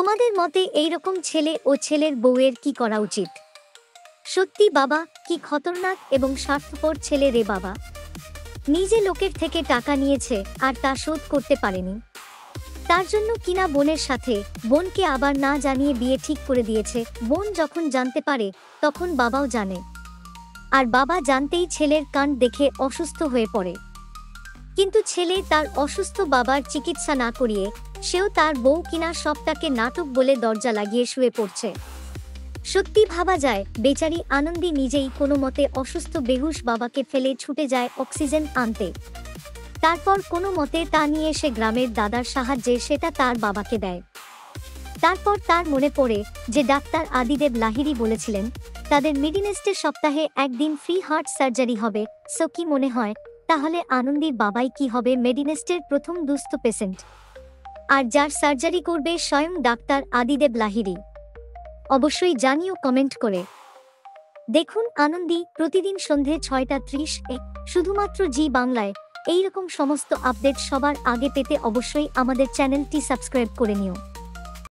তোমাদের মতে এইরকম ছেলে ও ছেলের বউয়ের কি করা উচিত? সত্যি বাবা, কি খতরনাক এবং স্বার্থপর ছেলে রে বাবা। নিজে লোকের থেকে টাকা নিয়েছে আর তা শোধ করতে পারেনি, তার জন্য কিনা বোনের সাথে বোনকে আবার না জানিয়ে বিয়ে ঠিক করে দিয়েছে। বোন যখন জানতে পারে তখন বাবাও জানে, আর বাবা জানতেই ছেলের কান দেখে অসুস্থ হয়ে পড়ে। কিন্তু ছেলে তার অসুস্থ বাবার চিকিৎসা না করিয়ে সেও তার বউ কিনা সবটাকে নাটক বলে দরজা লাগিয়ে শুয়ে পড়ছে। সত্যি ভাবা যায়, বেচারি আনন্দী নিজেই কোনো মতে অসুস্থ বেহুশ বাবাকে ফেলে ছুটে যায় অক্সিজেন আনতে। তারপর কোনো মতে তা নিয়ে এসে গ্রামের দাদার সাহায্যে সেটা তার বাবাকে দেয়। তারপর তার মনে পড়ে যে ডাক্তার আদিদেব লাহিড়ী বলেছিলেন তাদের মিডিনেস্টে সপ্তাহে একদিন ফ্রি হার্ট সার্জারি হবে। সো কি মনে হয় তাহলে আনন্দীর বাবাই কি হবে মেডিনেস্টের প্রথম দুস্থ পেশেন্ট, আর যার সার্জারি করবে স্বয়ং ডাক্তার আদিদেব লাহিড়ী? অবশ্যই জানিও কমেন্ট করে। দেখুন আনন্দী প্রতিদিন সন্ধে 6:30 শুধুমাত্র জি বাংলায়। এইরকম সমস্ত আপডেট সবার আগে পেতে অবশ্যই আমাদের চ্যানেলটি সাবস্ক্রাইব করে নিও।